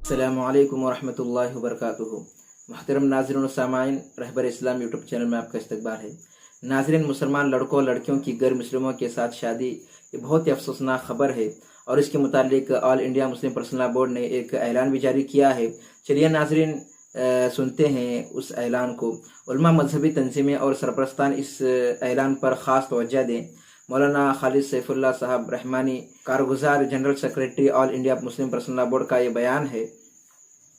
अस्सलामुअलैकुम वरहमतुल्लाहि वबरकातुहू। मुहतरम नाज़रीन और सामाईन, रहबर इस्लाम यूट्यूब चैनल में आपका इस्तकबाल है। नाज़रीन, मुसलमान लड़कों और लड़कियों की गैर मुस्लिमों के साथ शादी ये बहुत ही अफसोसनाक खबर है और इसके मुतालिक all India Muslim personal law board ने एक ऐलान भी जारी किया है। चलिए नाज़रीन, सुनते हैं उस ऐलान को। उलमा, मजहबी तंजीमें और सरपरस्तान इस ऐलान पर ख़ास तवज्जो दें। मौलाना खालिद सैफुल्लाह साहब रहमानी, कारगुजार general secretary all India Muslim personal law board का ये बयान है।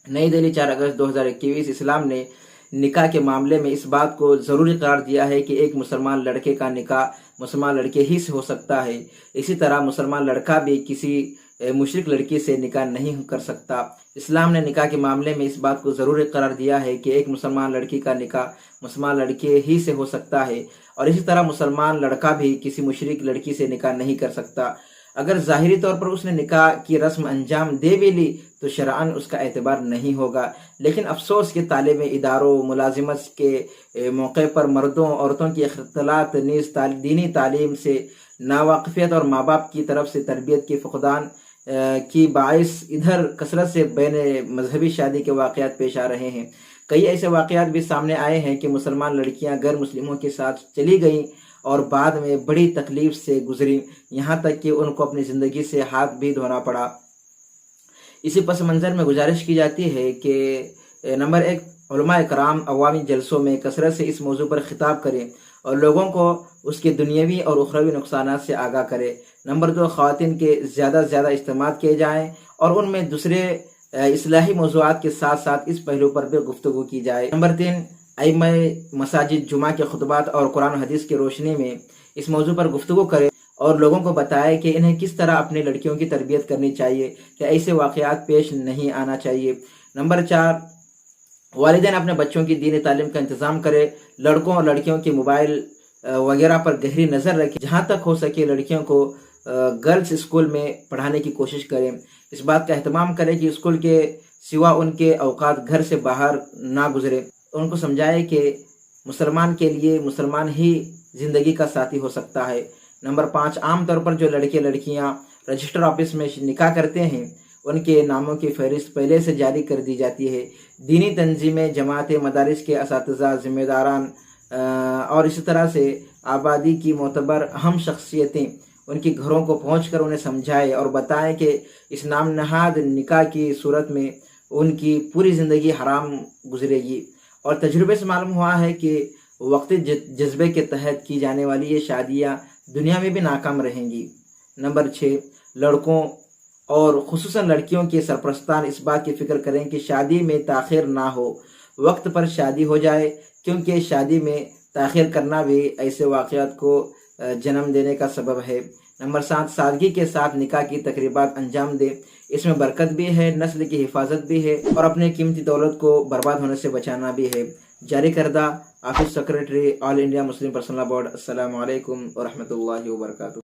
नई दिल्ली 4 अगस्त 2021। इस्लाम ने निकाह के मामले में इस बात को ज़रूरी करार दिया है कि एक मुसलमान लड़के का निकाह मुसलमान लड़के ही से हो सकता है। इसी तरह मुसलमान लड़का भी किसी मुशरिक लड़की से निकाह नहीं कर सकता। इस्लाम ने निकाह के मामले में इस बात को ज़रूरी करार दिया है कि एक मुसलमान लड़की का निकाह मुसलमान लड़के ही से हो सकता है और इसी तरह मुसलमान लड़का भी किसी मुशरिक लड़की से निकाह नहीं कर सकता। अगर ज़ाहिरी तौर पर उसने निकाह की रस्म अंजाम दे भी ली तो शरअन उसका एतबार नहीं होगा। लेकिन अफसोस के तालिब इदारों, मुलाजिमत के मौके पर मर्दों औरतों की इख्तिलात नीज़ दीनी तालीम से नावाकिफियत और माँ बाप की तरफ से तरबियत की फुकदान की बाइस इधर कसरत से बैन मजहबी शादी के वाक़यात पेश आ रहे हैं। कई ऐसे वाक़यात भी सामने आए हैं कि मुसलमान लड़कियां गैर मुस्लिमों के साथ चली गईं और बाद में बड़ी तकलीफ से गुजरी, यहाँ तक कि उनको अपनी ज़िंदगी से हाथ भी धोना पड़ा। इसी पस मंज़र में गुजारिश की जाती है कि नंबर 1, उलमा कराम अवामी जलसों में कसरत से इस मौजू पर खिताब करें और लोगों को उसके दुनियावी और उखरवी नुकसानात से आगाह करें। नंबर 2, ख़वातीन के ज़्यादा से ज़्यादा इस्तेमाल किए जाएँ और उनमें दूसरे इस्लाही मौज़ूआत के साथ साथ इस पहलू पर भी गुफ्तगू की जाए। नंबर 3, अइम्मा मसाजिद जुमा के खुतबात और कुरान हदीस की रोशनी में इस मौजू पर गुफ्तगू करें और लोगों को बताएं कि इन्हें किस तरह अपनी लड़कियों की तरबियत करनी चाहिए, कि ऐसे वाक़यात पेश नहीं आना चाहिए। नंबर 4, वालिदैन अपने बच्चों की दीनी तालीम का इंतज़ाम करें। लड़कों और लड़कियों के मोबाइल वगैरह पर गहरी नज़र रखें। जहाँ तक हो सके लड़कियों को गर्ल्स स्कूल में पढ़ाने की कोशिश करें। इस बात का एहतमाम करें कि स्कूल के सिवा उनके औकात घर से बाहर ना गुजरे। उनको समझाएं कि मुसलमान के लिए मुसलमान ही ज़िंदगी का साथी हो सकता है। नंबर 5, आम तौर पर जो लड़के लड़कियां रजिस्टर ऑफिस में निकाह करते हैं उनके नामों की फहरिस्त पहले से जारी कर दी जाती है। दीनी तंजीमें, जमातें, मदारिस के असातिज़ा, ज़िम्मेदारान और इसी तरह से आबादी की मोतबर अहम शख्सियतें उनके घरों को पहुंचकर उन्हें समझाएं और बताएं कि इस नाम नहाद निकाह की सूरत में उनकी पूरी ज़िंदगी हराम गुजरेगी। और तजुर्बे से मालूम हुआ है कि वक्ती जज्बे के तहत की जाने वाली ये शादियाँ दुनिया में भी नाकाम रहेंगी। नंबर 6, लड़कों और खुसूसन लड़कियों के सरपरस्तान इस बात की फ़िक्र करें कि शादी में ताख़िर ना हो, वक्त पर शादी हो जाए, क्योंकि शादी में ताख़िर करना भी ऐसे वाक़यात को जन्म देने का सबब है। नंबर 7, सादगी के साथ निकाह की तकरीबात अंजाम दे। इसमें बरकत भी है, नस्ल की हिफाजत भी है और अपने कीमती दौलत को बर्बाद होने से बचाना भी है। जारी करदा office secretary all India Muslim personal law board. अस्सलामु अलैकुम व रहमतुल्लाहि व बरकातुहू।